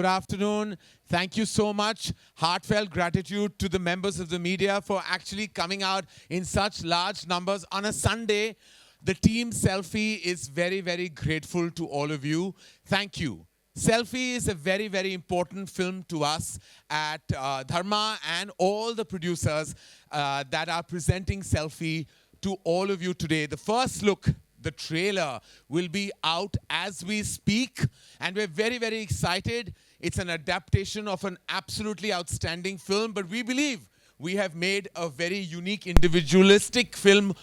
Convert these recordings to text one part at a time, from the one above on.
Good afternoon. Thank you so much. Heartfelt gratitude to the members of the media for actually coming out in such large numbers on a Sunday. The team Selfie is very, very grateful to all of you. Thank you. Selfie is a very, very important film to us at Dharma and all the producers that are presenting Selfie to all of you today. The first look, the trailer, will be out as we speak, and we're very, very excited. It's an adaptation of an absolutely outstanding film, but we believe we have made a very unique, individualistic film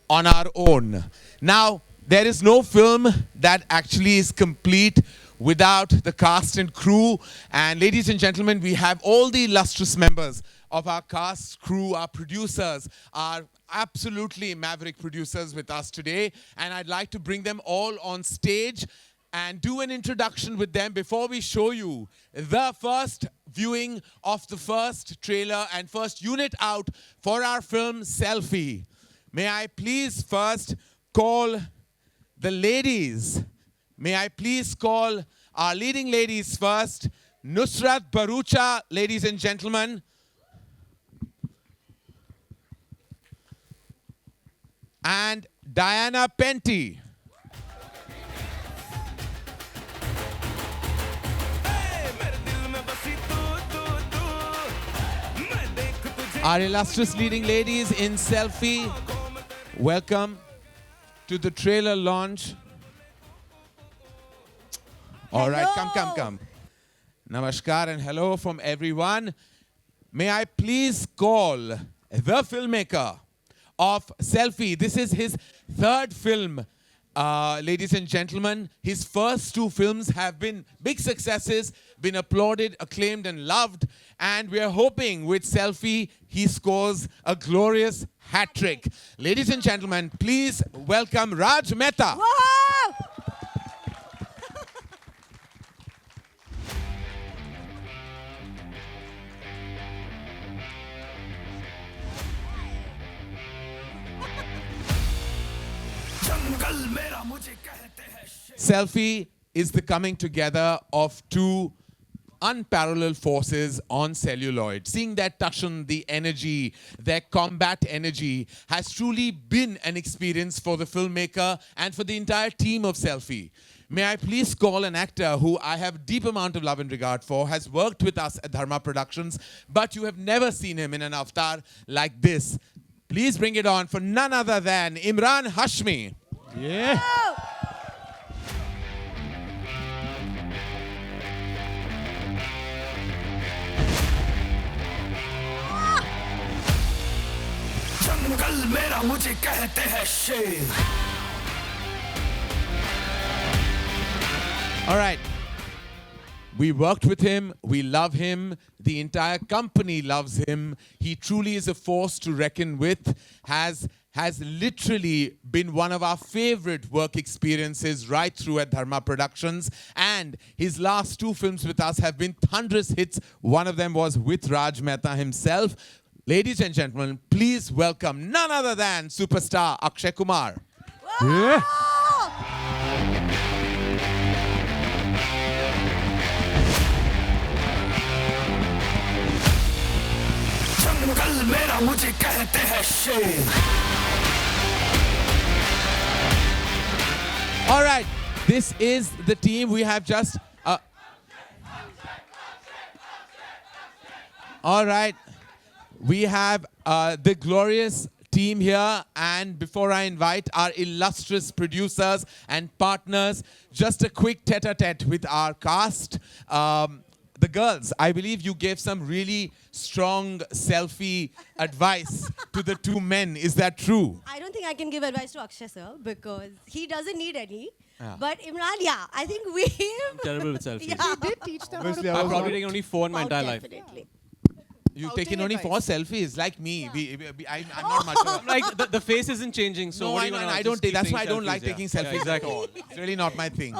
on our own. Now, there is no film that actually is complete without the cast and crew. And ladies and gentlemen, we have all the illustrious members of our cast, crew, our producers, our absolutely maverick producers with us today. And I'd like to bring them all on stage and do an introduction with them before we show you the first viewing of the first trailer and first unit out for our film Selfie. May I please first call the ladies. May I please call our leading ladies first. Nusrat Bharucha, ladies and gentlemen. And Diana Penty. Our illustrious leading ladies in Selfie, welcome to the trailer launch. All right, come. Namaskar and hello from everyone. May I please call the filmmaker of Selfie. This is his third film, ladies and gentlemen. His first two films have been big successes, been applauded, acclaimed, and loved. And we are hoping with Selfie, he scores a glorious hat trick. Ladies and gentlemen, please welcome Raj Mehta. Wow! Selfie is the coming together of two unparalleled forces on celluloid. Seeing their touchen, the energy, their combat energy has truly been an experience for the filmmaker and for the entire team of Selfie. May I please call an actor who I have deep amount of love and regard for, has worked with us at Dharma Productions, but you have never seen him in an avatar like this. Please bring it on for none other than Imran Hashmi. Yeah. All right. We worked with him. We love him. The entire company loves him. He truly is a force to reckon with. Has literally been one of our favorite work experiences right through at Dharma Productions. And his last two films with us have been thunderous hits. One of them was with Raj Mehta himself. Ladies and gentlemen, please welcome none other than superstar Akshay Kumar. Yeah. All right, this is the team. We have just... all right, we have the glorious team here. And before I invite our illustrious producers and partners, just a quick tete-a-tete with our cast. The girls, I believe you gave some really strong Selfie advice to the two men. Is that true? I don't think I can give advice to Akshay sir because he doesn't need any. Yeah. But Imran, yeah, I think we... Terrible with selfies. Yeah. He did teach them Obviously, how to I've pose. probably taken only 4 in my entire life. Definitely. You've Outing taken only advice. 4 selfies, like me. Yeah. I'm not much of a... I'm like, the face isn't changing, so No, what I do you know, wanna I just don't take. keep That's why I taking don't like selfies, taking yeah. selfies Yeah, exactly. at all. It's really not my thing.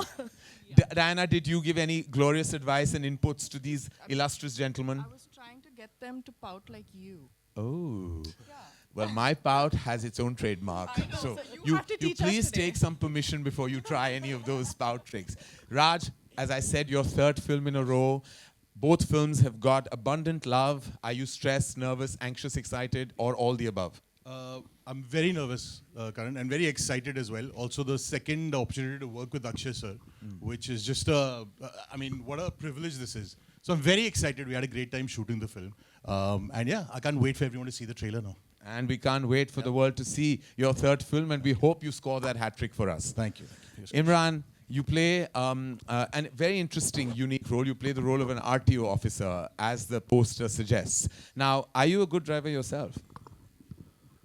Diana, did you give any glorious advice and inputs to these illustrious gentlemen? I was trying to get them to pout like you. Oh. Yeah. Well, my pout has its own trademark. I know, So so you have to you teach us please today. take some permission before you try any of those pout tricks. Raj, as I said, your third film in a row. Both films have got abundant love. Are you stressed, nervous, anxious, excited, or all the above? I'm very nervous, Karan, and very excited as well. Also, the second opportunity to work with Akshay sir, which is just I mean, what a privilege this is. So I'm very excited. We had a great time shooting the film. And yeah, I can't wait for everyone to see the trailer now. And we can't wait for the world to see your third film, and we hope you score that hat trick for us. Thank you. Imran, you play a very interesting, unique role. You play the role of an RTO officer, as the poster suggests. Now, are you a good driver yourself?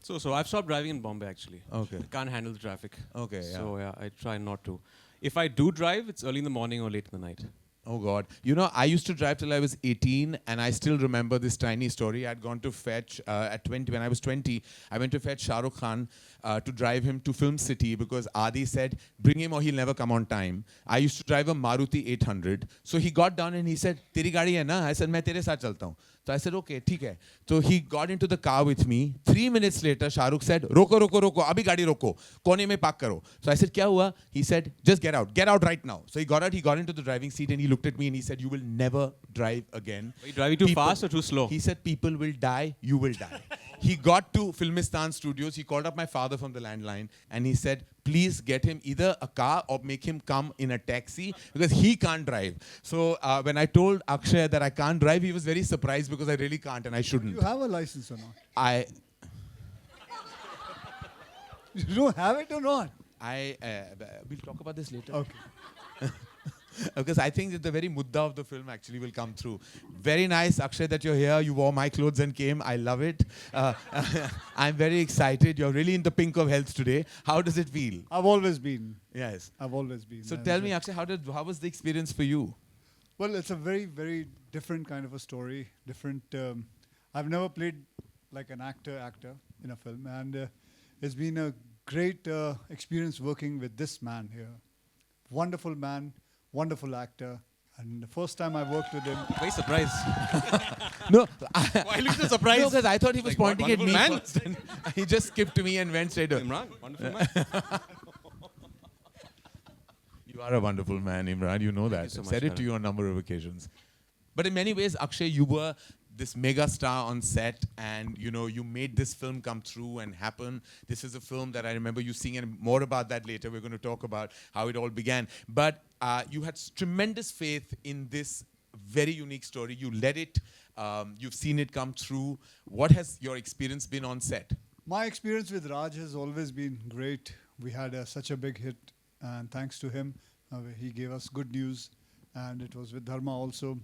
So I've stopped driving in Bombay actually. Okay. I can't handle the traffic. Okay, So yeah, I try not to. If I do drive, it's early in the morning or late in the night. Oh God. You know, I used to drive till I was 18, and I still remember this tiny story. I'd gone to fetch, at 20, when I was 20, I went to fetch Shah Rukh Khan to drive him to Film City because Adi said, bring him or he'll never come on time. I used to drive a Maruti 800. So he got down and he said, Teri gaadi hai na? I said, main tere saath chalta hu. So I said, okay, theek hai. So he got into the car with me. 3 minutes later, Shah Rukh said, roko, roko, roko, abhi gaadi roko. Kone mein park karo. So I said, kya hua? He said, just get out right now. So he got out, he got into the driving seat and he looked at me and he said, you will never drive again. Are you driving too fast or too slow? He said, people will die, you will die. He got to Filmistan Studios, he called up my father from the landline and he said, please get him either a car or make him come in a taxi because he can't drive. So when I told Akshay that I can't drive, he was very surprised because I really can't and I shouldn't. You have a license or not? I You don't have it or not? we'll talk about this later. Okay. Because I think that the very mudda of the film actually will come through. Very nice, Akshay, that you're here. You wore my clothes and came. I love it. I'm very excited. You're really in the pink of health today. How does it feel? I've always been. Yes. I've always been. So And, tell me, Akshay, how was the experience for you? Well, it's a very, very different kind of a story. Different. I've never played like an actor in a film, and it's been a great experience working with this man here. Wonderful man, wonderful actor, and the first time I worked with him. Very surprised. No. Why look so surprised? No, because I thought he was Like, what pointing at me wonderful man. first. And he just skipped to me and went straight to Imran, wonderful man. You are a wonderful man, Imran. You know that. you so I've much, said it to Karan. you on a number of occasions. But in many ways, Akshay, you were this mega star on set, and you made this film come true and happen. This is a film that I remember you seeing, and more about that later. We're going to talk about how it all began. But you had tremendous faith in this very unique story. You led it. You've seen it come through. What has your experience been on set? My experience with Raj has always been great. We had such a big hit, and thanks to him, he gave us good news, and it was with Dharma also.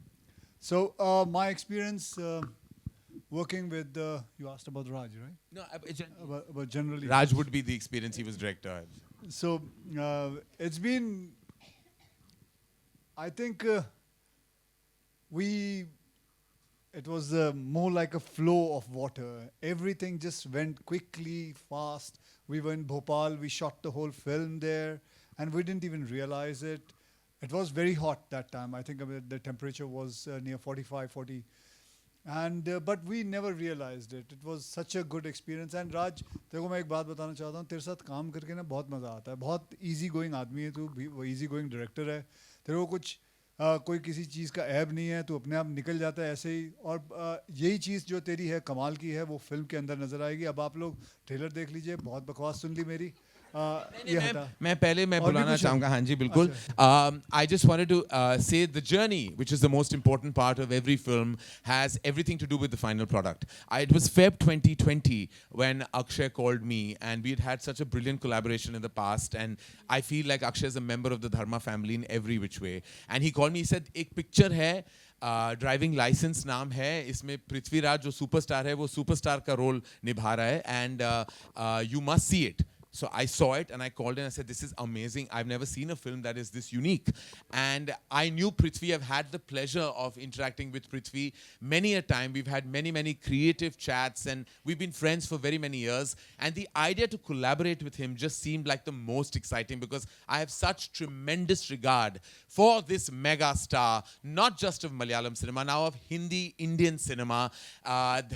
So my experience working with, you asked about Raj, right? No, About generally. Raj would be the experience. He was director. So it's been, I think it was more like a flow of water. Everything just went quickly, fast. We were in Bhopal, we shot the whole film there, and we didn't even realize it. It was very hot that time. I think the temperature was near 45, 40. And but we never realized it. It was such a good experience. And Raj, तेरे को मैं एक बात बताना चाहता हूँ. तेरे साथ काम करके ना बहुत मजा आता है. बहुत easy going आदमी है तू, easy going director है. तेरे को कुछ कोई किसी चीज़ का ऐब नहीं है. तू अपने आप निकल जाता है ऐसे ही. और यही चीज़ जो तेरी है कमाल की है वो फिल्म के अंदर नजर आएगी. अब आप लोग ट्रेलर देख लीजिए. बहुत बकवास सुन ली मेरी. मैं बुलाना चाहूँगा हाँ जी बिल्कुल. I just wanted to say the journey, which is the most important part of every film, has everything to do with the final product. It was Feb 2020 when Akshay called me, and we had such a brilliant collaboration in the past, and I feel like Akshay is a member of the Dharma family in every which way. And he called me, he said, एक picture है, driving licence नाम है, इसमें पृथ्वीराज जो superstar है वो superstar का role निभा रहा है, and you must see it. So I saw it and I called and I said, this is amazing. I've never seen a film that is this unique. And I knew Prithvi. I've had the pleasure of interacting with Prithvi many a time. We've had many, many creative chats and we've been friends for very many years. And the idea to collaborate with him just seemed like the most exciting because I have such tremendous regard for this mega star, not just of Malayalam cinema, now of Hindi, Indian cinema,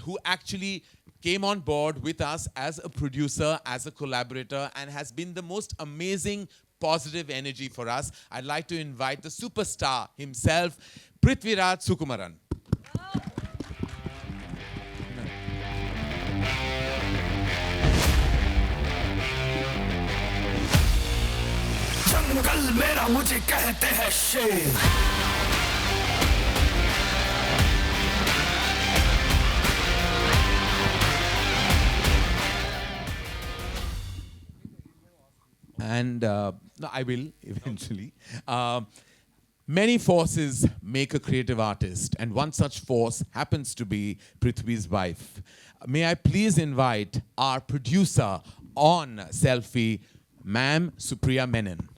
who actually came on board with us as a producer, as a collaborator, and has been the most amazing positive energy for us. I'd like to invite the superstar himself, Prithviraj Sukumaran. जंगल मेरा मुझे कहते हैं शेर And no, I will eventually. Many forces make a creative artist, and one such force happens to be Prithvi's wife. May I please invite our producer on Selfie, Ma'am Supriya Menon.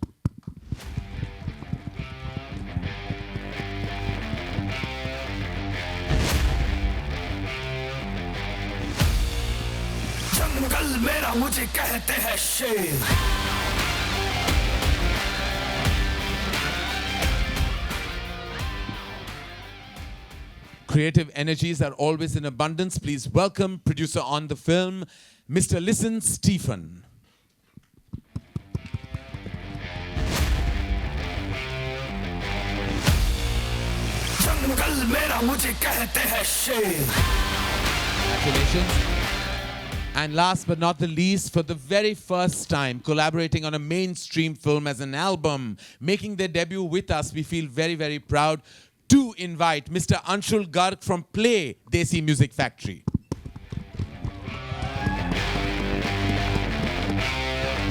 जंगल मेरा मुझे कहते हैं शेर Creative energies are always in abundance. Please welcome producer on the film, Mr. Listen Stephen. जंगल मेरा मुझे कहते हैं शेर Congratulations. And last but not the least, for the very first time, collaborating on a mainstream film as an album, making their debut with us, we feel very, very proud to invite Mr. Anshul Garg from Play Desi Music Factory.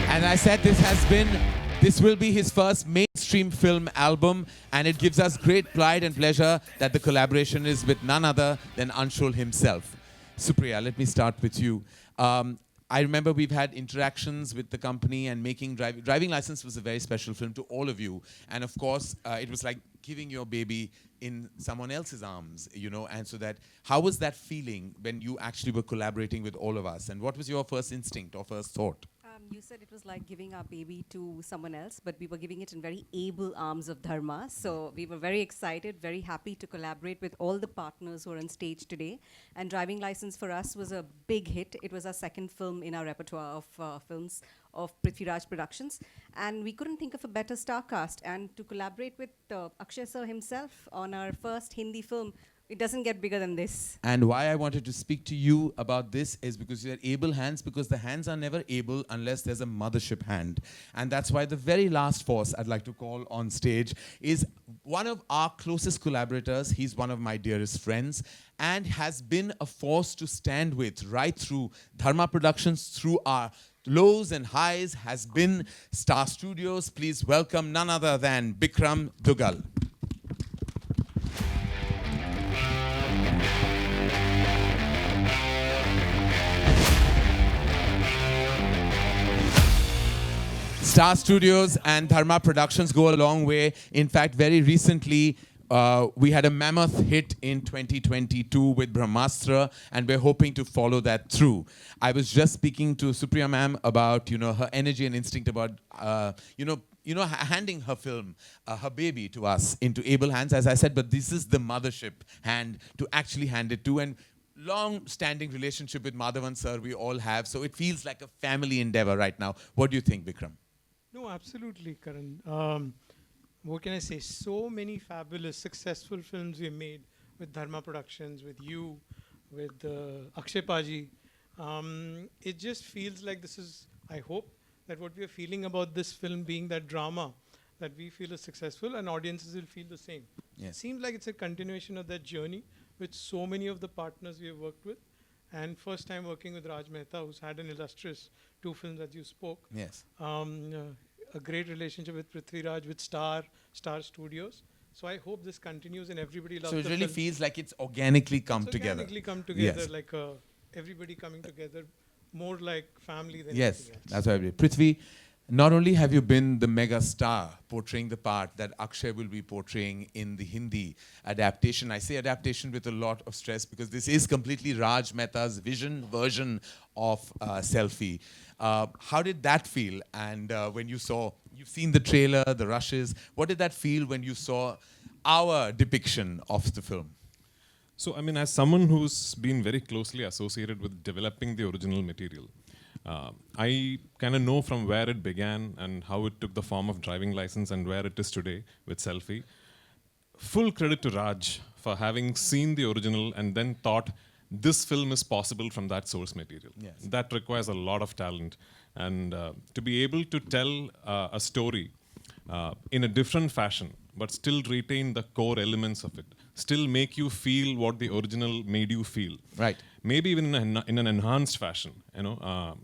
And I said this will be his first mainstream film album, and it gives us great pride and pleasure that the collaboration is with none other than Anshul himself. Supriya, let me start with you. I remember we've had interactions with the company and making Driving License was a very special film to all of you. And of course, it was like giving your baby in someone else's arms, you know, and so that, how was that feeling when you actually were collaborating with all of us? And what was your first instinct or first thought? You said it was like giving our baby to someone else, but we were giving it in very able arms of Dharma. So we were very excited, very happy to collaborate with all the partners who are on stage today. And Driving License for us was a big hit. It was our second film in our repertoire of films of Prithviraj Productions. And we couldn't think of a better star cast. And to collaborate with Akshay sir himself on our first Hindi film, it doesn't get bigger than this. And why I wanted to speak to you about this is because you're able hands, because the hands are never able unless there's a mothership hand. And that's why the very last force I'd like to call on stage is one of our closest collaborators. He's one of my dearest friends and has been a force to stand with right through Dharma Productions, through our lows and highs, has been Star Studios. Please welcome none other than Bikram Dugal. Star Studios and Dharma Productions go a long way. In fact, very recently, we had a mammoth hit in 2022 with Brahmastra, and we're hoping to follow that through. I was just speaking to Supriya ma'am about, you know, her energy and instinct about, handing her film, her baby to us into able hands, as I said, but this is the mothership hand to actually hand it to. And long-standing relationship with Madhavan sir we all have, so it feels like a family endeavor right now. What do you think, Bikram? No, absolutely, Karan. What can I say? So many fabulous, successful films we made with Dharma Productions, with you, with Akshay Paji. It just feels like this is, I hope, that what we are feeling about this film being that drama, that we feel is successful and audiences will feel the same. Yes. It seems like it's a continuation of that journey with so many of the partners we have worked with. And first time working with Raj Mehta, who's had an illustrious 2 films that you spoke. Yes. A great relationship with Prithviraj, with Star Studios. So I hope this continues and everybody loves So it the really film. feels like it's organically come It's together. organically come together, Yes. like everybody coming together, more like family than Yes, anything else. that's what I believe. Prithvi, not only have you been the mega star portraying the part that Akshay will be portraying in the Hindi adaptation. I say adaptation with a lot of stress because this is completely Raj Mehta's version of Selfie. How did that feel? And when you've seen the trailer, the rushes, what did that feel when you saw our depiction of the film? So, I mean, as someone who's been very closely associated with developing the original material, I kind of know from where it began and how it took the form of driving license and where it is today with Selfie. Full credit to Raj for having seen the original and then thought this film is possible from that source material. Yes. That requires a lot of talent. And to be able to tell a story in a different fashion, but still retain the core elements of it, still make you feel what the original made you feel. Right. Maybe even in an enhanced fashion. You know,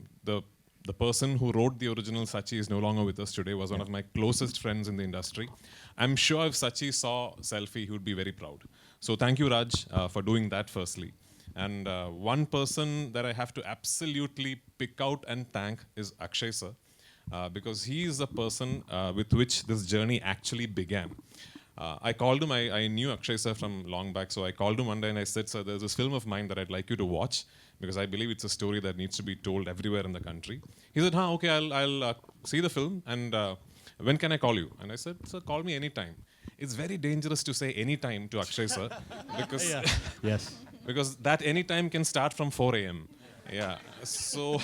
the person who wrote the original, Sachi, is no longer with us today, was one of my closest friends in the industry. I'm sure if Sachi saw Selfie, he would be very proud. So thank you, Raj, for doing that firstly. And one person that I have to absolutely pick out and thank is Akshay sir, because he is the person with which this journey actually began. I called him, I knew Akshay sir from long back, so I called him one day and I said, sir, there's this film of mine that I'd like you to watch, because I believe it's a story that needs to be told everywhere in the country. He said, okay, I'll see the film, and when can I call you? And I said, sir, call me anytime. It's very dangerous to say anytime to Akshay sir, because, Yes. because that anytime can start from 4 a.m. Yeah, so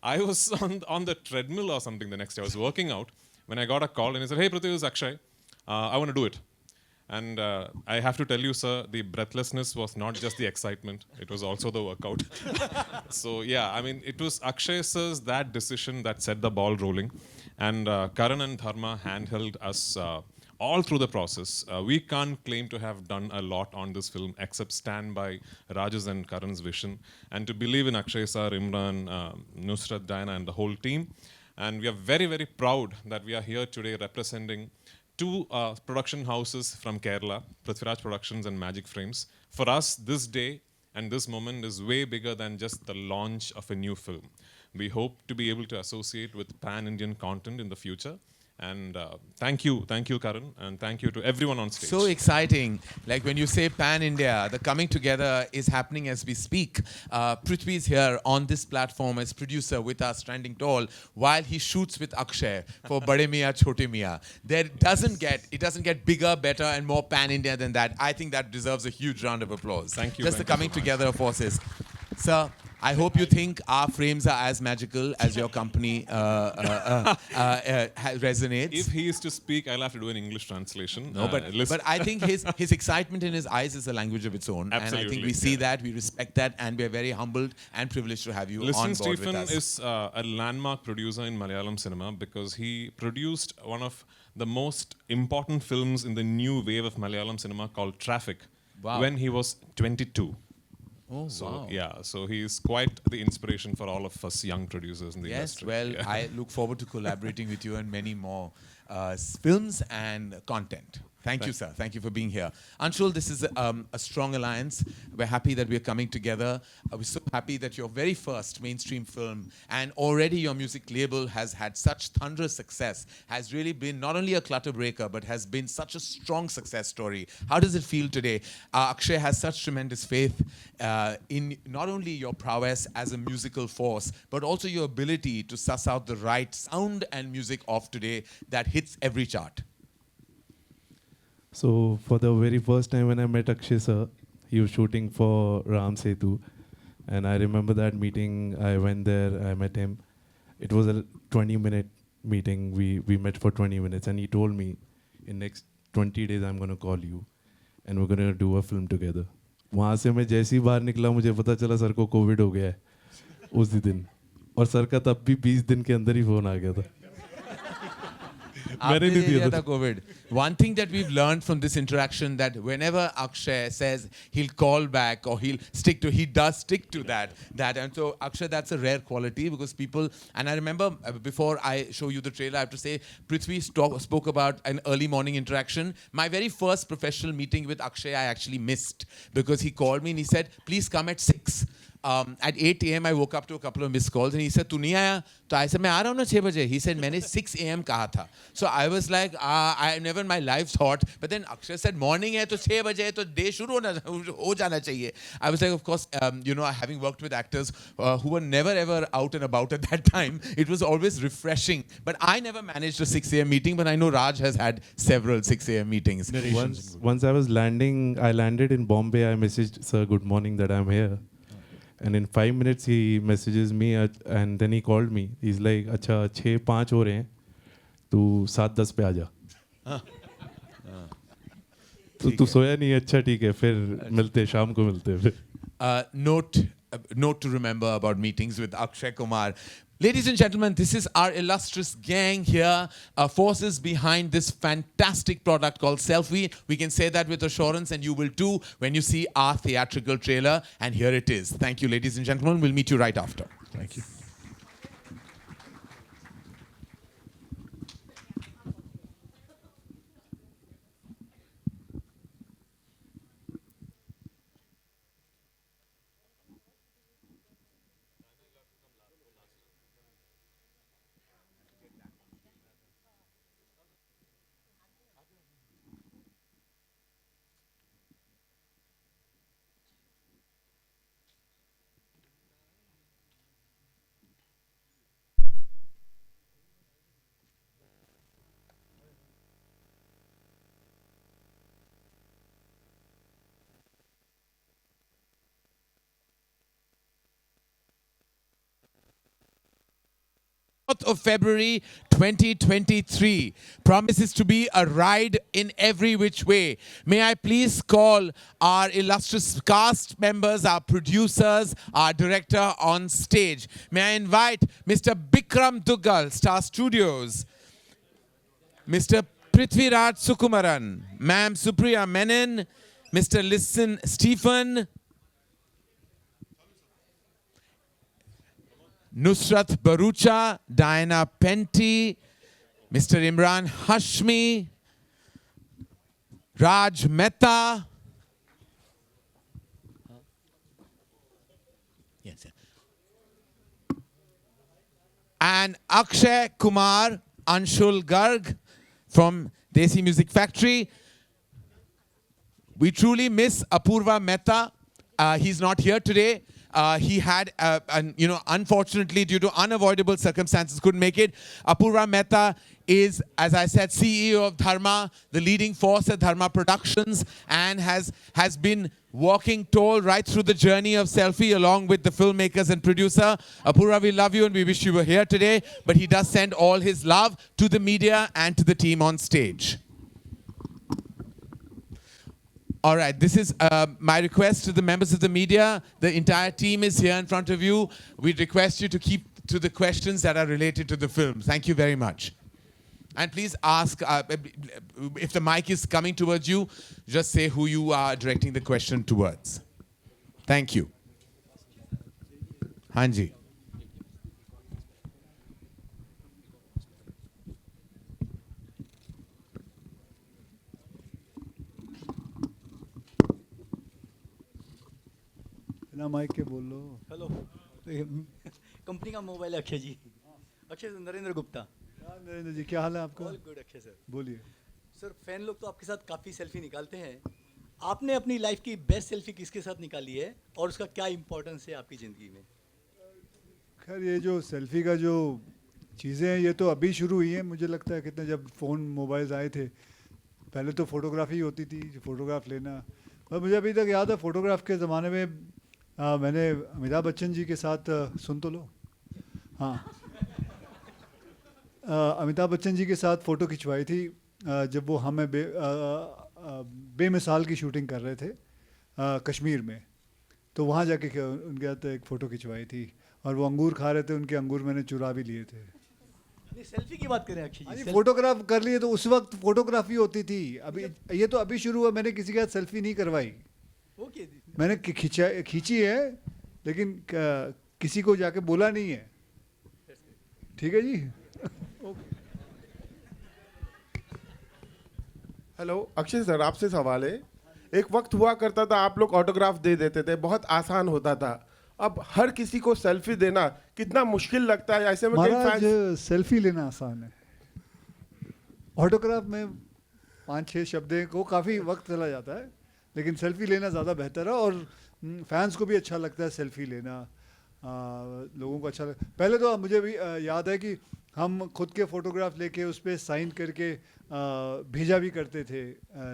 I was on the treadmill or something the next day. I was working out when I got a call and he said, hey, Prithvi, this is Akshay. I want to do it. And I have to tell you, sir, the breathlessness was not just the excitement, it was also the workout. So yeah, I mean, it was Akshay sir's that decision that set the ball rolling. And Karan and Dharma handheld us all through the process. We can't claim to have done a lot on this film except stand by Raj's and Karan's vision and to believe in Akshay sir, Imran, Nusrat, Diana and the whole team. And we are very, very proud that we are here today representing two production houses from Kerala, Prithviraj Productions and Magic Frames. For us, this day and this moment is way bigger than just the launch of a new film. We hope to be able to associate with pan-Indian content in the future. And thank you, Karan, and thank you to everyone on stage. So exciting. Like when you say pan-India, the coming together is happening as we speak. Prithvi is here on this platform as producer with us, standing tall, while he shoots with Akshay for Bade Miyan Chote Miyan. It doesn't get bigger, better, and more pan-India than that. I think that deserves a huge round of applause. Thank you. Just the Thank you coming so much. together of forces. Sir, I hope you think our frames are as magical as your company resonates. If he is to speak, I'll have to do an English translation. No, but I think his excitement in his eyes is a language of its own. And I think Absolutely, we see yeah. that, we respect that, and we're very humbled and privileged to have you Listen, on board Stephen with us. is a landmark producer in Malayalam cinema because he produced one of the most important films in the new wave of Malayalam cinema called Traffic Wow. when he was 22. Oh, So wow. yeah, so he is quite the inspiration for all of us young producers in the Yes, industry. well, Yeah. I look forward to collaborating with you on many more films and content. Thank you, sir. Thank you for being here. Anshul, this is a strong alliance. We're happy that we're coming together. We're so happy that your very first mainstream film and already your music label has had such thunderous success, has really been not only a clutter breaker, but has been such a strong success story. How does it feel today? Akshay has such tremendous faith in not only your prowess as a musical force, but also your ability to suss out the right sound and music of today that hits every chart. So for the very first time when I met Akshay sir, he was shooting for Ram Setu. And I remember that meeting, I went there, I met him. It was a 20-minute meeting, we met for 20 minutes and he told me, in next 20 days I'm going to call you and we're going to do a film together. वहाँ से मैं जैसे ही बाहर निकला मुझे पता चला sir को कोविड हो गया है उस दिन और सर का तब भी 20 दिन के अंदर ही फोन आ गया था मैंने नहीं दिया था COVID. One thing that we've learned from this interaction that whenever Akshay says he'll call back or he does stick to that. And so Akshay, that's a rare quality because people, and I remember before I show you the trailer, I have to say, Prithvi spoke about an early morning interaction. My very first professional meeting with Akshay, I actually missed because he called me and he said, please come at 6. At 8 a.m. I woke up to a couple of missed calls and he said, "तू नहीं आया?" तो I said, "मैं आ रहा हूँ ना 6 बजे." He said, "मैंने 6 a.m. कहा था." So I was like, I never in my life thought. But then Akshay said, "Morning है तो 6 बजे है तो day शुरू हो जाना चाहिए." I was like, of course, having worked with actors who were never ever out and about at that time, it was always refreshing. But I never managed a 6 a.m. meeting, but I know Raj has had several 6 a.m. meetings. Once I landed in Bombay, I messaged sir good morning that I'm here. And in 5 minutes, he messages me and then he called me. He's like, अच्छा 6-5 हो रहे हैं, तू 7-10 पे आ जा. तो तू सोया नहीं, अच्छा ठीक है, फिर मिलते, शाम को मिलते फिर. Note to remember about meetings with Akshay Kumar. Ladies and gentlemen, this is our illustrious gang here, forces behind this fantastic product called Selfie. We can say that with assurance, and you will too when you see our theatrical trailer. And here it is. Thank you, ladies and gentlemen. We'll meet you right after. Thank you. Of February 2023 promises to be a ride in every which way. May I please call our illustrious cast members, our producers, our director on stage. May I invite Mr. Bikram Duggal, Star Studios, Mr. Prithviraj Sukumaran, Ma'am Supriya Menon, Mr. Listen Stephen, Nusrat Barucha, Diana Penty, Mr. Imran Hashmi, Raj Mehta, yes, and Akshay Kumar, Anshul Garg from Desi Music Factory. We truly miss Apurva Mehta. He's not here today. He had, unfortunately, due to unavoidable circumstances, couldn't make it. Apurva Mehta is, as I said, CEO of Dharma, the leading force at Dharma Productions, and has been walking tall right through the journey of Selfie along with the filmmakers and producer. Apurva, we love you and we wish you were here today, but he does send all his love to the media and to the team on stage. All right, this is my request to the members of the media. The entire team is here in front of you. We request you to keep to the questions that are related to the film. Thank you very much. And please ask, if the mic is coming towards you, just say who you are directing the question towards. Thank you. Hanji. बिना mic के बोल लो. Hello company का mobile है अक्षय जी. अक्षय नरेंद्र गुप्ता. नरेंद्र जी, क्या हाल है आपका? All good Akshay sir. बोलिए. Sir fan लोग तो आपके साथ काफ़ी सेल्फी निकालते हैं. आपने अपनी लाइफ की बेस्ट सेल्फी किसके साथ निकाली है और उसका क्या इंपॉर्टेंस है आपकी ज़िंदगी में? खैर, ये जो सेल्फी का जो चीज़ें हैं ये तो अभी शुरू हुई हैं. मुझे लगता है कितने जब फ़ोन मोबाइल्स आए थे पहले तो फ़ोटोग्राफी होती थी, फ़ोटोग्राफ लेना. और मुझे अभी तक याद है फ़ोटोग्राफ के ज़माने में मैंने अमिताभ बच्चन जी के साथ सुन तो लो. हाँ, अमिताभ बच्चन जी के साथ फ़ोटो खिंचवाई थी जब वो हमें बेमिसाल की शूटिंग कर रहे थे कश्मीर में. तो वहाँ जाके उनके साथ एक फ़ोटो खिंचवाई थी और वो अंगूर खा रहे थे. उनके अंगूर मैंने चुरा भी लिए थे. सेल्फी की बात करें अक्षय जी. फोटोग्राफ कर लिए तो उस वक्त फोटोग्राफी होती थी. अभी ये तो अभी शुरू हुआ. मैंने किसी के साथ सेल्फी नहीं करवाई. मैंने खींची है लेकिन किसी को जाके बोला नहीं है. ठीक है जी. हेलो अक्षय सर, आपसे सवाल है. एक वक्त हुआ करता था आप लोग ऑटोग्राफ दे देते थे, बहुत आसान होता था. अब हर किसी को सेल्फी देना कितना मुश्किल लगता है. ऐसे में महाराज सेल्फी लेना आसान है. ऑटोग्राफ में 5-6 शब्द को काफ़ी वक्त चला जाता है, लेकिन सेल्फी लेना ज़्यादा बेहतर है. और फैंस को भी अच्छा लगता है सेल्फी लेना. लोगों को अच्छा पहले तो मुझे भी याद है कि हम खुद के फ़ोटोग्राफ लेके उस पर साइन करके भेजा भी करते थे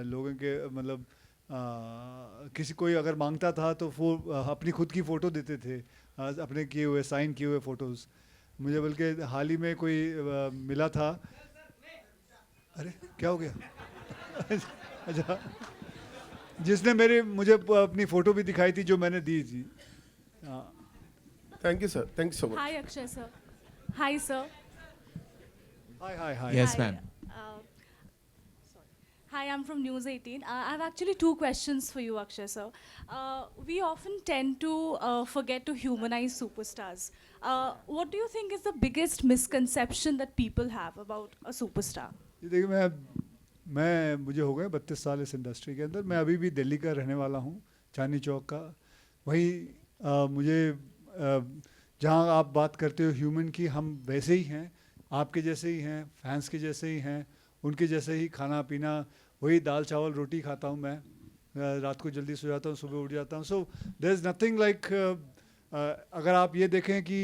लोगों के, मतलब किसी कोई अगर मांगता था तो वो अपनी खुद की फ़ोटो देते थे, अपने किए हुए साइन किए हुए फ़ोटोज़। मुझे बल्कि हाल ही में कोई मिला था। अरे क्या हो गया? अच्छा, जिसने मुझे अपनी फ़ोटो भी दिखाई थी जो मैंने दी थी। Thank you sir, thank you so much. Hi, Akshay sir. Hi, sir. Hi. Yes, Hi, ma'am. Hi, I'm from News 18. I have actually two questions for you, Akshay sir. We often tend to forget to humanize superstars. What do you think is the biggest misconception that people have about a superstar? देखिए, मुझे हो गए 32 साल इस industry के अंदर। मैं अभी भी दिल्ली का रहने वाला हूँ, चांदनी चौक का। वहीं मुझे जहाँ आप बात करते हो ह्यूमन की, हम वैसे ही हैं, आपके जैसे ही हैं, फैंस के जैसे ही हैं, उनके जैसे ही खाना पीना, वही दाल चावल रोटी खाता हूँ मैं। रात को जल्दी सो जाता हूँ, सुबह उठ जाता हूँ। So there is nothing like, अगर आप ये देखें कि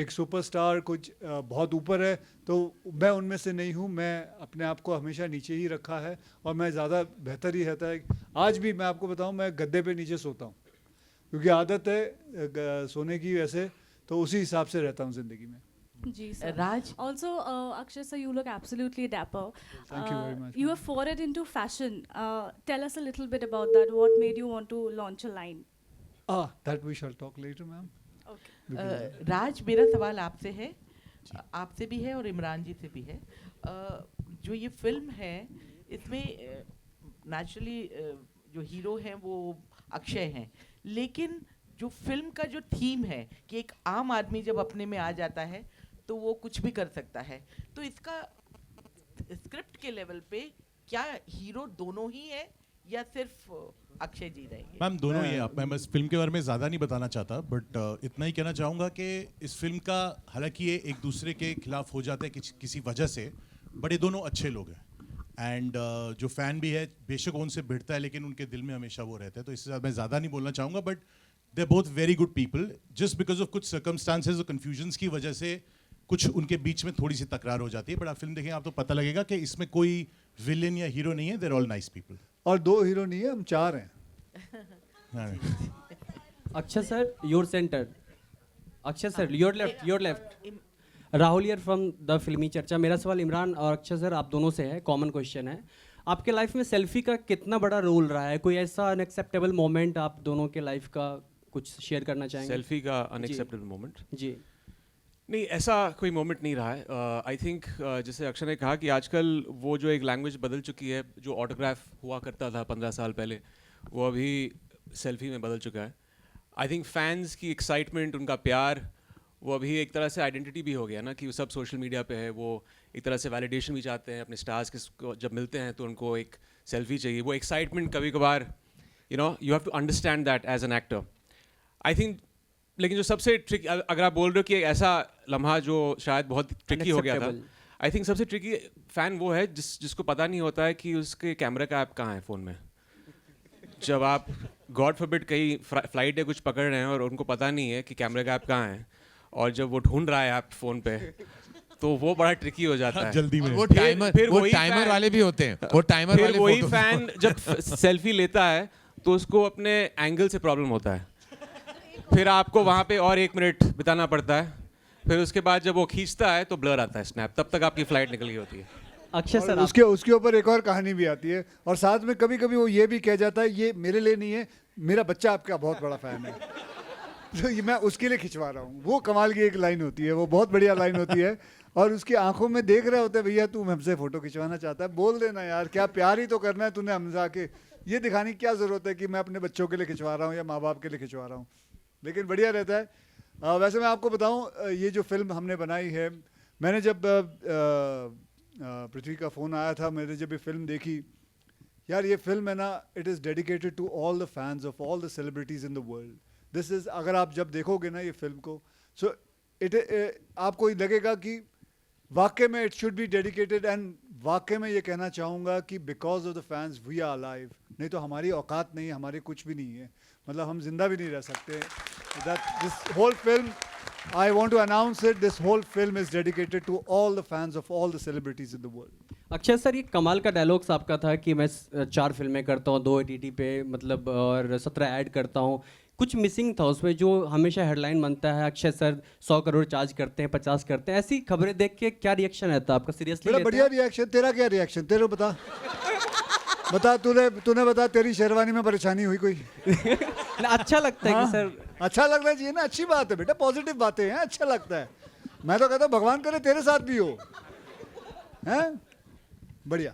एक सुपरस्टार कुछ बहुत ऊपर है, तो मैं उनमें से नहीं हूँ। मैं अपने आप को हमेशा नीचे ही रखा है और मैं ज़्यादा बेहतर ही रहता है। आज भी मैं आपको बताऊँ, मैं गद्दे पे नीचे सोता हूँ क्योंकि आदत है सोने की, वैसे तो उसी हिसाब से रहता हूँ ज़िंदगी में। Ji, sir. Raj? Also, Akshay sir, you look absolutely dapper. Thank you very much. You have forayed into fashion. Tell us a little bit about that. What made you want to launch a line? That we shall talk later, ma'am. Okay. राज, मेरा सवाल आपसे है, आपसे भी है और इमरान जी से भी है। जो ये फिल्म है, इसमें नेचुरली जो हीरो हैं वो अक्षय हैं, लेकिन जो फिल्म का जो थीम है कि एक आम आदमी जब अपने में आ जाता है तो वो कुछ भी कर सकता है, तो इसका स्क्रिप्ट के लेवल पे क्या हीरो दोनों ही है या सिर्फ अक्षय जी रहेंगे? मैम दोनों ही है। मैं बस फिल्म के बारे में ज़्यादा नहीं बताना चाहता, बट इतना ही कहना चाहूँगा कि इस फिल्म का, हालांकि ये एक दूसरे के खिलाफ हो जाते हैं किसी वजह से, बट ये दोनों अच्छे लोग हैं। एंड जो फ़ैन भी है, बेशक उनसे भिड़ता है, लेकिन उनके दिल में हमेशा वो रहता है। तो इससे मैं ज़्यादा नहीं बोलना चाहूँगा, but they are both very good people. Just because of कुछ सर्कमस्टांसेस और कन्फ्यूजन्स की वजह से कुछ उनके बीच में थोड़ी सी तकरार हो जाती है। बट आप फिल्म देखेंगे आप तो पता लगेगा कि इसमें कोई विलेन या हीरो नहीं है, देर ऑल नाइस पीपल। और 2 हीरो नहीं है, हम 4 हैं। Akshay sir, your centre. Akshay sir, your left. Rahul here from the फिल्मी चर्चा। मेरा सवाल इमरान और अक्षय सर आप दोनों से है, कॉमन क्वेश्चन है। आपके लाइफ में सेल्फी का कितना बड़ा रोल रहा है? कोई ऐसा अनएक्सेप्टेबल मोमेंट आप दोनों के लाइफ का कुछ शेयर करना चाहेंगे? सेल्फी का अनएक्सेप्टेबल मोमेंट? जी नहीं, ऐसा कोई मोमेंट नहीं रहा है। आई थिंक जैसे अक्षय ने कहा कि आजकल वो जो एक लैंग्वेज बदल चुकी है, जो ऑटोग्राफ हुआ करता था 15 साल पहले, वो अभी सेल्फी में बदल चुका है। आई थिंक फैंस की एक्साइटमेंट, उनका प्यार, वो अभी एक तरह से आइडेंटिटी भी हो गया ना, कि सब सोशल मीडिया पे है। वो एक तरह से वैलिडेशन भी चाहते हैं अपने स्टार्स के, जब मिलते हैं तो उनको एक सेल्फी चाहिए। वो एक्साइटमेंट कभी कभार you have to understand that as an actor, I think. लेकिन जो सबसे ट्रिकी, अगर आप बोल रहे हो कि ऐसा लम्हा जो शायद बहुत ट्रिकी हो गया था, आई थिंक सबसे ट्रिकी फ़ैन वो है जिसको पता नहीं होता है कि उसके कैमरे का ऐप कहाँ है फ़ोन में। जब आप गॉड फॉरबिड कहीं फ्लाइट या कुछ पकड़ रहे हैं और उनको पता नहीं है कि कैमरे का ऐप कहाँ है, और जब वो ढूंढ रहा है ऐप फ़ोन पे, तो वो बड़ा ट्रिकी हो जाता है। जल्दी में वो टाइमर वाले भी होते हैं। वो टाइमर वाले वही फैन जब सेल्फी लेता है तो उसको अपने एंगल से प्रॉब्लम होता है, फिर आपको वहाँ पे और 1 मिनट बिताना पड़ता है, फिर उसके बाद जब वो खींचता है तो ब्लर आता है स्नैप, तब तक आपकी फ्लाइट निकल गई होती है। अक्षय सर, उसके ऊपर एक और कहानी भी आती है, और साथ में कभी कभी वो ये भी कह जाता है, ये मेरे लिए नहीं है, मेरा बच्चा आपका बहुत बड़ा फैन है, तो ये मैं उसके लिए खिंचवा रहा हूँ। वो कमाल की एक लाइन होती है, वो बहुत बढ़िया लाइन होती है, और उसकी आंखों में देख रहे होते हैं, भैया तू हमसे फोटो खिंचवाना चाहता है, बोल देना यार, क्या प्यार ही तो करना है तूने हमसे आके, ये दिखाने की क्या ज़रूरत है कि मैं अपने बच्चों के लिए खिंचवा रहा हूँ या माँ बाप के लिए खिंचवा रहा हूँ। लेकिन बढ़िया रहता है। वैसे मैं आपको बताऊँ, ये जो फिल्म हमने बनाई है, मैंने जब पृथ्वी का फ़ोन आया था, मैंने जब ये फिल्म देखी, यार ये फिल्म है ना, it is dedicated to all the fans of all the celebrities in the world. This is, अगर आप जब देखोगे ना ये फिल्म को, सो आपको लगेगा कि वाकई में it should be dedicated, and वाकई में ये कहना चाहूँगा कि because of the fans we are alive. नहीं तो हमारी औकात नहीं है, हमारी कुछ भी नहीं है, मतलब हम जिंदा भी नहीं रह सकते। That this whole film, I want to announce it, this whole film is dedicated to all the fans of all the celebrities in the world. Akshay sir, ये कमाल का डायलॉग्स आपका था कि मैं 4 फिल्में करता हूँ, 2 OTT पे, मतलब और 17 ऐड करता हूँ। कुछ मिसिंग था उसमें जो हमेशा हेडलाइन बनता है, अक्षय सर 100 करोड़ चार्ज करते हैं, 50 करते हैं। ऐसी खबरें देख के क्या रिएक्शन रहता है आपका? सीरियसली बड़ा बढ़िया रिएक्शन। तेरा क्या रिएक्शन? तेरे बता बता, तूने बता, तेरी शेरवानी में परेशानी हुई कोई? अच्छा लगता है कि सर, अच्छा लगना चाहिए ना, अच्छी बात है बेटा, पॉजिटिव बातें हैं, अच्छा लगता है। मैं तो कहता हूँ भगवान करे तेरे साथ भी हो, हैं? बढ़िया।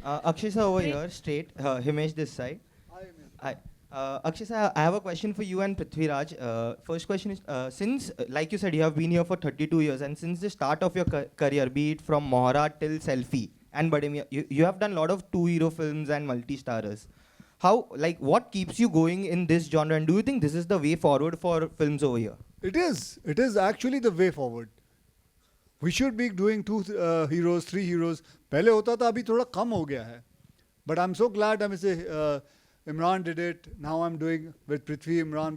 Akshay sir over here, straight. Himesh this side. Hi. Akshay sir, I have a question for you and Prithviraj. First question is, since, like you said, you have been here for 32 years, and since the start of your career, be it from Mohra till Selfie and Bademia, you have done a lot of 2 hero films and multi-starrers. How, like, what keeps you going in this genre, and do you think this is the way forward for films over here? It is. It is actually the way forward. We should be doing 2 heroes, 3 heroes. पहले होता था, अभी थोड़ा कम हो गया है. But I'm so glad Imran did it. Now I'm doing with Prithvi, Imran,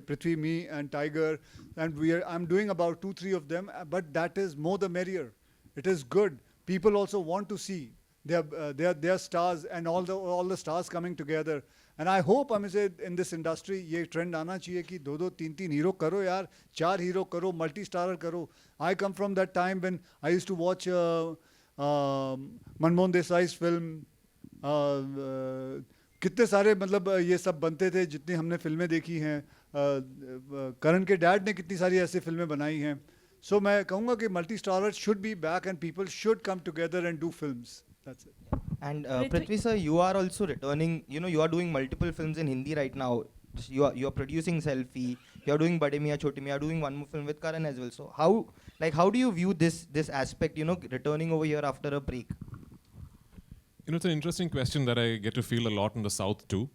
Prithvi, me and Tiger, and I'm doing about 2-3 of them. But that is more the merrier. It is good. People also want to see their stars and all the stars coming together. And I hope in this industry ये trend आना चाहिए कि 2-2, 3-3 hero करो यार, 4 hero करो, multi-starrer करो. I come from that time when I used to watch Manmohan देसाई's film. कितने सारे मतलब ये सब बनते थे जितनी हमने फिल्में देखी हैं. करण के डैड ने कितनी सारी ऐसी फिल्में बनाई हैं. So मैं कहूँगा कि multi-starrer should be back and people should come together and do films. That's it. And Prithvi sir, you are also returning. You know, you are doing multiple films in Hindi right now. You are producing Selfie. You are doing Bade Miyan Choti Miyan. You are doing one more film with Karan as well. So how do you view this aspect? You know, returning over here after a break. You know, it's an interesting question that I get to feel a lot in the South too.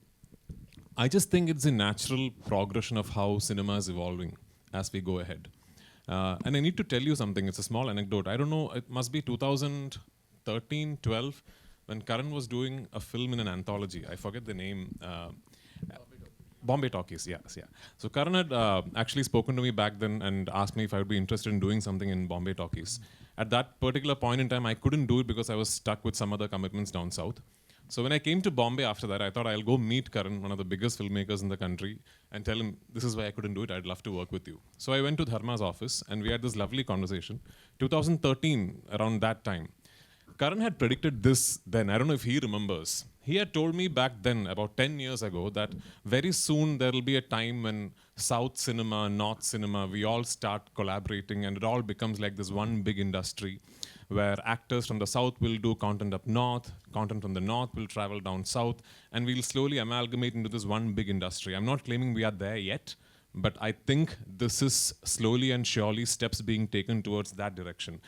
I just think it's a natural progression of how cinema is evolving as we go ahead. And I need to tell you something. It's a small anecdote. I don't know. It must be 2013, 12. When Karan was doing a film in an anthology, I forget the name, Bombay Talkies, yes, yeah. So Karan had actually spoken to me back then and asked me if I would be interested in doing something in Bombay Talkies. At that particular point in time, I couldn't do it because I was stuck with some other commitments down south. So when I came to Bombay after that, I thought I'll go meet Karan, one of the biggest filmmakers in the country, and tell him, this is why I couldn't do it, I'd love to work with you. So I went to Dharma's office and we had this lovely conversation. 2013, around that time. Karan had predicted this then. I don't know if he remembers. He had told me back then, about 10 years ago, that very soon there will be a time when South cinema, North cinema, we all start collaborating and it all becomes like this one big industry where actors from the South will do content up North, content from the North will travel down South, and we'll slowly amalgamate into this one big industry. I'm not claiming we are there yet, but I think this is slowly and surely steps being taken towards that direction.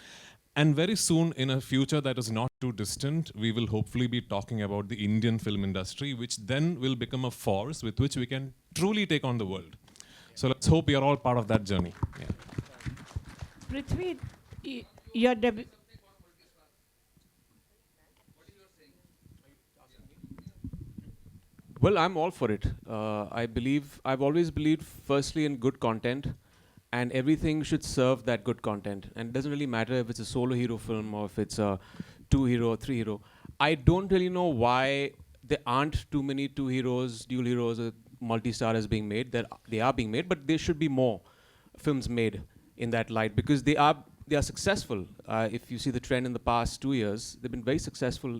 And very soon, in a future that is not too distant, we will hopefully be talking about the Indian film industry, which then will become a force with which we can truly take on the world. So let's hope we are all part of that journey. Yeah. Prithvi, your debut. Well, I'm all for it. I've always believed firstly in good content, and everything should serve that good content. And it doesn't really matter if it's a solo hero film or if it's a 2 hero, 3 hero. I don't really know why there aren't too many 2 heroes, dual heroes, or multi-stars being made. They are being made, but there should be more films made in that light because they are successful. If you see the trend in the past 2 years, they've been very successful,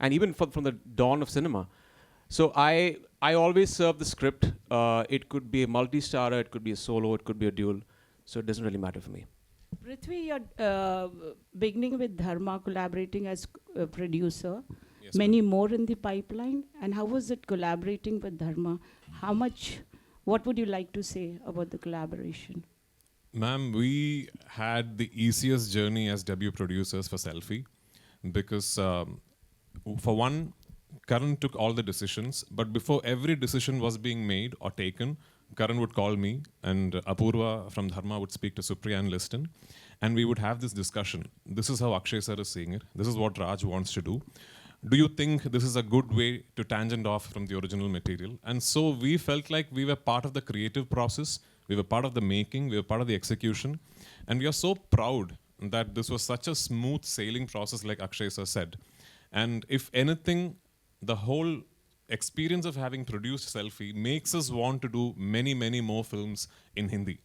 and even from the dawn of cinema. So I always serve the script. It could be a multi-starrer, it could be a solo, it could be a dual. So it doesn't really matter for me. Prithvi, you're beginning with Dharma, collaborating as a producer. Yes, Many more in the pipeline. And how was it collaborating with Dharma? What would you like to say about the collaboration? Ma'am, we had the easiest journey as debut producers for Selfie because for one, Karan took all the decisions, but before every decision was being made or taken, Karan would call me and Apurva from Dharma would speak to Supriya and Liston, and we would have this discussion. This is how Akshay sir is seeing it. This is what Raj wants to do. Do you think this is a good way to tangent off from the original material? And so we felt like we were part of the creative process, we were part of the making, we were part of the execution, and we are so proud that this was such a smooth sailing process, like Akshay sir said. And if anything, the whole experience of having produced Selfie makes us want to do many, many more films in Hindi.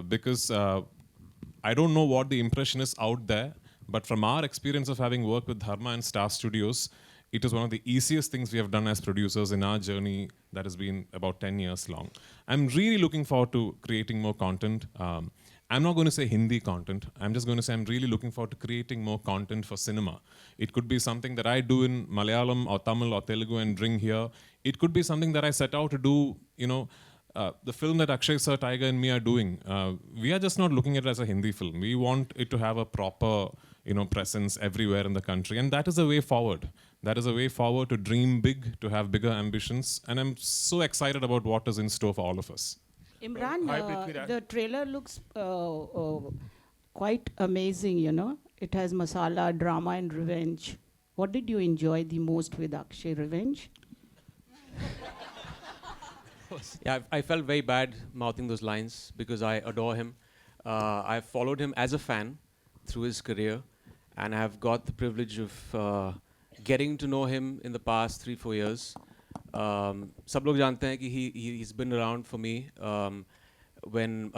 Because I don't know what the impression is out there, but from our experience of having worked with Dharma and Star Studios, it is one of the easiest things we have done as producers in our journey that has been about 10 years long. I'm really looking forward to creating more content. I'm not going to say Hindi content. I'm just going to say I'm really looking forward to creating more content for cinema. It could be something that I do in Malayalam or Tamil or Telugu and bring here. It could be something that I set out to do, the film that Akshay sir, Tiger and me are doing. We are just not looking at it as a Hindi film. We want it to have a proper, presence everywhere in the country. And that is a way forward. That is a way forward to dream big, to have bigger ambitions. And I'm so excited about what is in store for all of us. Imran, Hi, Prithviraj. the trailer looks quite amazing, It has masala, drama and revenge. What did you enjoy the most with Akshay? Revenge? Yeah, I felt very bad mouthing those lines because I adore him. I followed him as a fan through his career, and I have got the privilege of getting to know him in the past 3-4 years. सब लोग जानते हैं कि he's been around for me when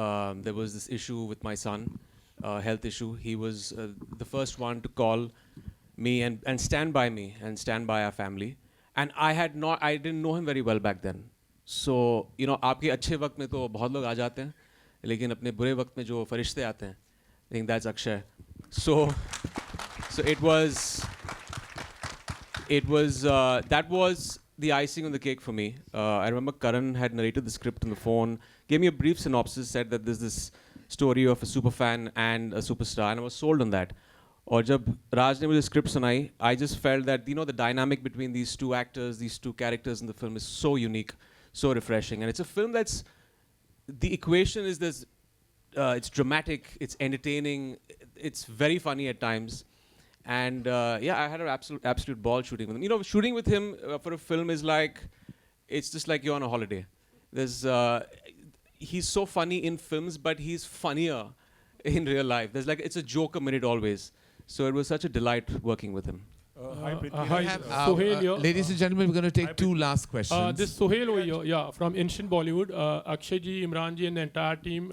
there was this issue with my son, health issue. He was the first one to call me and stand by me and stand by our family. And I didn't know him very well back then. So, आपके अच्छे वक्त में तो बहुत लोग आ जाते हैं, लेकिन अपने बुरे वक्त में जो फरिश्ते आते हैं, I think that's Akshay. So it was that was the icing on the cake for me. I remember Karan had narrated the script on the phone, gave me a brief synopsis, said that there's this story of a super fan and a superstar, and I was sold on that. और जब राज ने मुझे script सुनाई, I just felt that the dynamic between these two actors, these two characters in the film is so unique, so refreshing, and it's a film that's the equation is this. It's dramatic, it's entertaining, it's very funny at times. And I had an absolute ball shooting with him. Shooting with him for a film is like, it's just like you're on a holiday. He's so funny in films, but he's funnier in real life. It's a joke a minute always. So it was such a delight working with him. Hi, Sohail here. Ladies and gentlemen, we're going to take two last questions. This Sohail over here, from Ancient Bollywood. Akshay ji, Imran ji, and the entire team.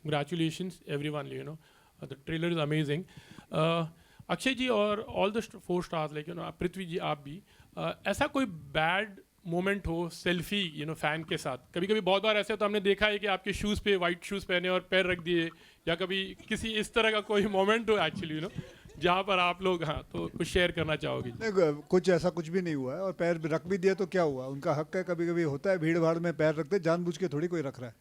Congratulations, everyone. The trailer is amazing. Akshay ji और all the 4 stars, पृथ्वी जी आप भी, ऐसा कोई bad moment हो selfie fan के साथ? कभी कभी बहुत बार ऐसे तो हमने देखा है कि आपके शूज़ पे वाइट शूज़ पहने और पैर रख दिए, या कभी किसी इस तरह का कोई मोमेंट हो एक्चुअली जहाँ पर आप लोग तो कुछ शेयर करना चाहोगे? कुछ ऐसा कुछ भी नहीं हुआ है, और पैर रख भी दिए तो क्या हुआ, उनका हक है। कभी कभी होता है भीड़ भाड़ में पैर रखते, जानबूझ के थोड़ी कोई रख रहा है।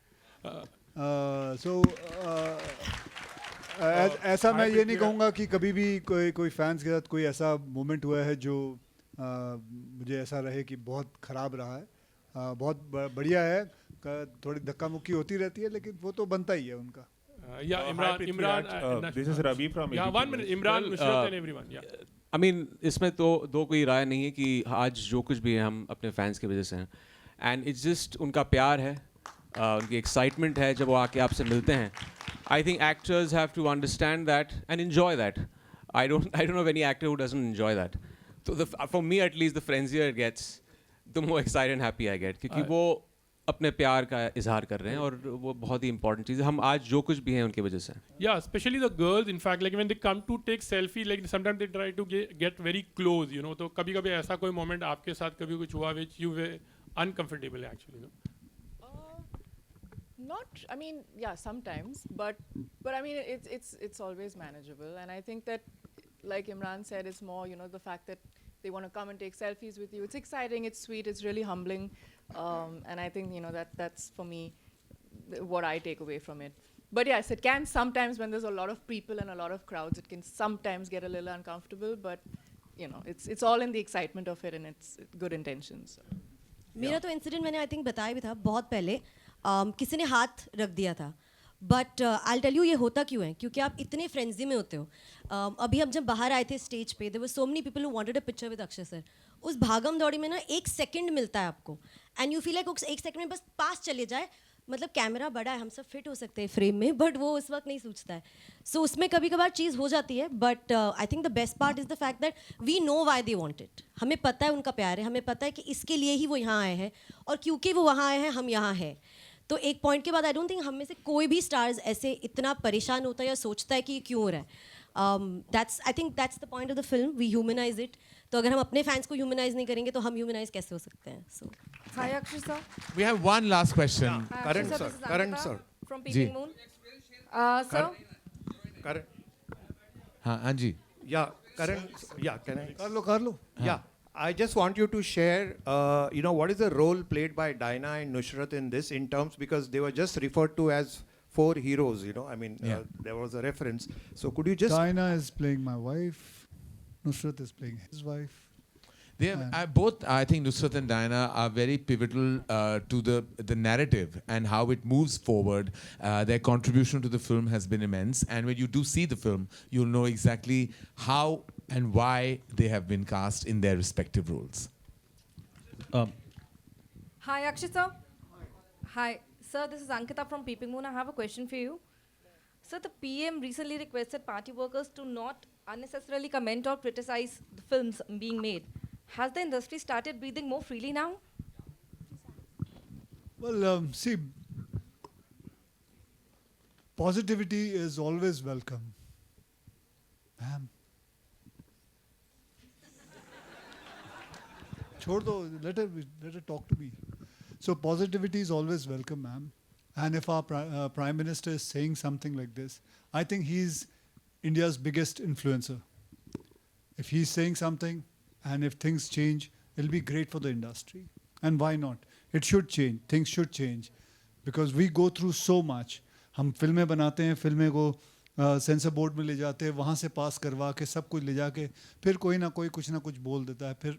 ऐसा मैं ये नहीं कहूँगा कि कभी भी कोई फैंस के साथ कोई ऐसा मोमेंट हुआ है जो मुझे ऐसा रहे कि बहुत ख़राब रहा है। बहुत बढ़िया है, थोड़ी धक्का मुक्की होती रहती है, लेकिन वो तो बनता ही है उनका। Imran, this is Ravi from 1 minute. Imran, Nusrat and everyone. I mean, इसमें तो दो कोई राय नहीं है कि आज जो कुछ भी है हम अपने फैंस की वजह से हैं, and it's just उनका प्यार है, उनकी excitement है जब वो आके आपसे मिलते हैं. I think actors have to understand that and enjoy that. I don't know of any actor who doesn't enjoy that. So for me at least, the frenzier it gets, the more excited and happy I get, क्योंकि वो अपने प्यार का इजहार कर रहे हैं और वो बहुत ही important चीज़ है. हम आज जो कुछ भी हैं उनकी वजह से. Yeah, especially the girls. In fact, when they come to take selfie, sometimes they try to get very close. तो कभी-कभी ऐसा कोई moment आपके साथ कभी कुछ हुआ which you were uncomfortable actually. Sometimes, but I mean it's always manageable, and I think that, like Imran said, it's more the fact that they want to come and take selfies with you. It's exciting, it's sweet, it's really humbling, and I think that's for me what I take away from it. But yes, it can sometimes, when there's a lot of people and a lot of crowds, it can sometimes get a little uncomfortable. But it's all in the excitement of it, and it's good intentions. मेरा तो incident मैंने I think बताया भी था बहुत पहले. किसी ने हाथ रख दिया था, बट आई टेल यू ये होता क्यों है, क्योंकि आप इतने फ्रेंजी में होते हो. अभी हम जब बाहर आए थे स्टेज पे, there were so many people who wanted a picture with Akshay sir. उस भागम दौड़ी में ना 1 सेकंड मिलता है आपको, and you feel like 1 second में बस पास चले जाए, मतलब कैमरा बड़ा है, हम सब फिट हो सकते हैं फ्रेम में, बट वो उस वक्त नहीं सोचता है. सो उसमें कभी कभार चीज़ हो जाती है, but I think the best part is the fact that we know why they want it. हमें पता है उनका प्यार है, हमें पता है कि इसके लिए ही वो यहाँ आए हैं, और क्योंकि वो वहाँ आए हैं हम यहाँ हैं. तो एक पॉइंट के बाद आई डोंट थिंक हम में से कोई भी स्टार्स ऐसे इतना परेशान होता है या सोचता है कि ये क्यों हो रहा है. I think that's the point of the film, we humanize it. तो अगर हम अपने फैंस को ह्यूमनाइज नहीं करेंगे तो हम ह्यूमनाइज कैसे हो सकते हैं. सो Hi, Akshay We have one last question. Karan sir, Karan sir. From Ji. Peeping Moon. Sir. Karan. हाँ Anji. Yeah, Karan. Yeah, can I? कर लो. Yeah. I just want you to share, what is the role played by Dinah and Nusrat in this in terms, because they were just referred to as 4 heroes, there was a reference. So could you just... Dinah is playing my wife. Nusrat is playing his wife. They are, both, I think Nusrat and Dinah are very pivotal to the narrative and how it moves forward. Their contribution to the film has been immense. And when you do see the film, you'll know exactly how and why they have been cast in their respective roles. Hi, Akshay sir. Hi. Sir, this is Ankita from Peeping Moon. I have a question for you. Sir, the PM recently requested party workers to not unnecessarily comment or criticize the films being made. Has the industry started breathing more freely now? Well, see, positivity is always welcome. Ma'am. छोड़ दो, let her talk to me. So positivity is always welcome, ma'am. And if our Prime Minister is saying something like this, I think he's India's biggest influencer. If he's saying something, and if things change, it'll be great for the industry. And why not? It should change. Things should change. Because we go through so much. हम फिल्में बनाते हैं, फिल्में को sensor board में ले जाते हैं, वहाँ से पास करवा के सब कुछ ले जाके फिर कोई ना कोई कुछ ना कुछ बोल देता है, फिर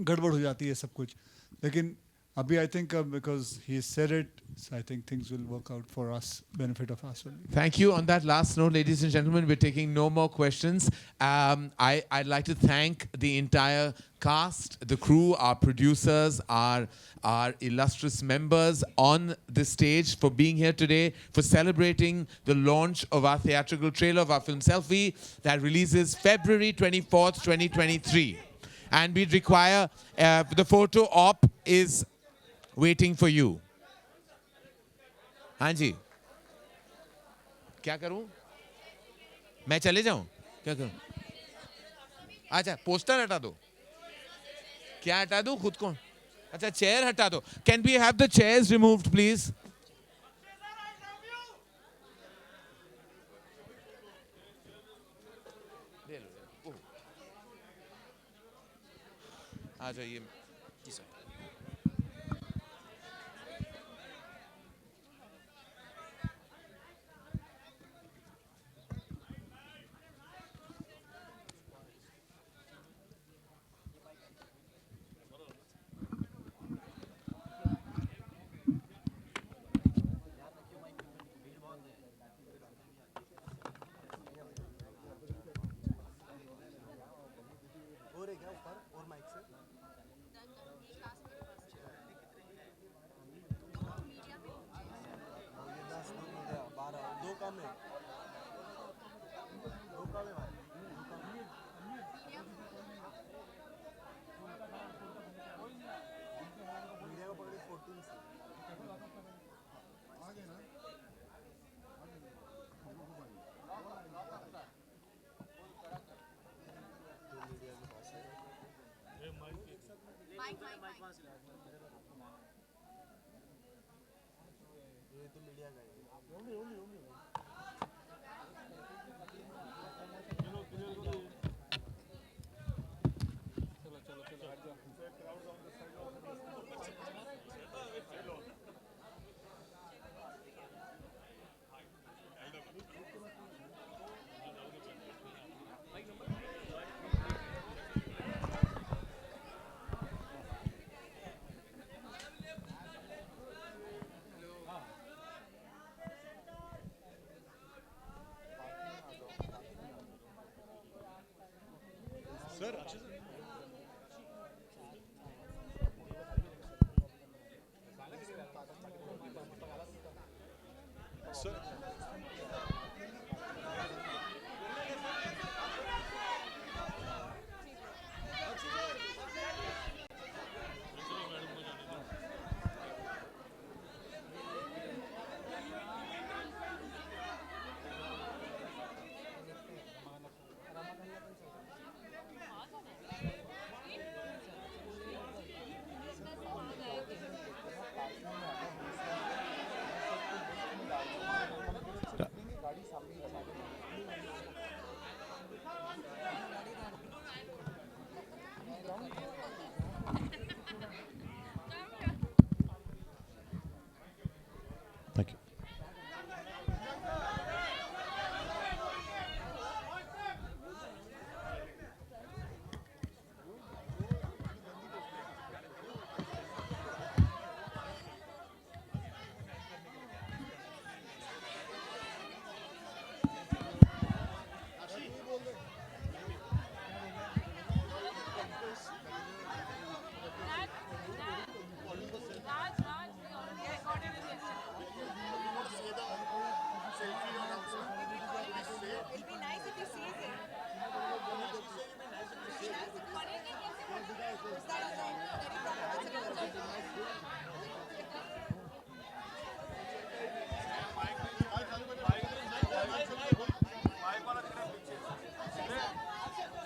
गड़बड़ हो जाती है सब कुछ. लेकिन Abhi, I think because he said it, so I think things will work out for us, benefit of us only. Thank you. On that last note, ladies and gentlemen, we're taking no more questions. I'd like to thank the entire cast, the crew, our producers, our illustrious members on the stage for being here today, for celebrating the launch of our theatrical trailer of our film Selfie that releases February 24th, 2023. And we'd require, the photo op is waiting for you. हाँ जी, क्या करूं? मैं चले जाऊं? क्या करूं? अच्छा, poster हटा दो. क्या हटा दूं? खुद को? अच्छा, चेयर हटा दो. Can we have the chairs removed, please? आ जाइए.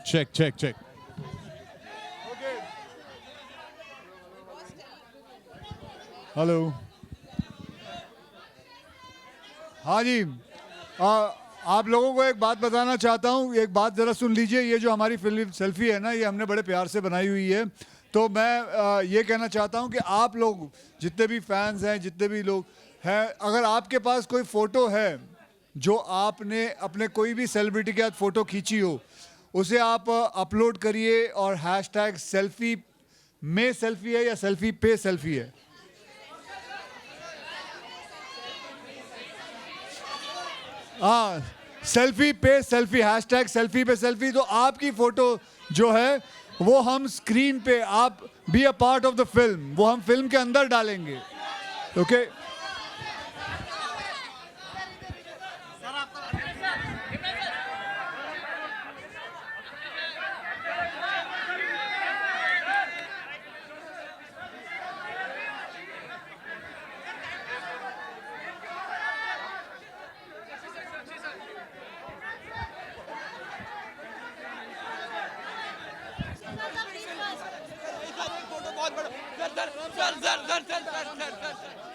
check. हेलो। हाँ जी, आप लोगों को एक बात बताना चाहता हूँ, एक बात ज़रा सुन लीजिए। ये जो हमारी फिल्म सेल्फी है ना, ये हमने बड़े प्यार से बनाई हुई है। तो मैं ये कहना चाहता हूँ कि आप लोग जितने भी फैंस हैं, जितने भी लोग हैं, अगर आपके पास कोई फ़ोटो है जो आपने अपने कोई भी सेलिब्रिटी के साथ फ़ोटो खींची हो, उसे आप अपलोड करिए और हैशटैग सेल्फी में सेल्फी है या सेल्फी पे सेल्फी है, हाँ, सेल्फी पे सेल्फी, हैशटैग सेल्फी पे सेल्फी। तो आपकी फ़ोटो जो है वो हम स्क्रीन पे, आप be a part of the film, वो हम फिल्म के अंदर डालेंगे। Okay sir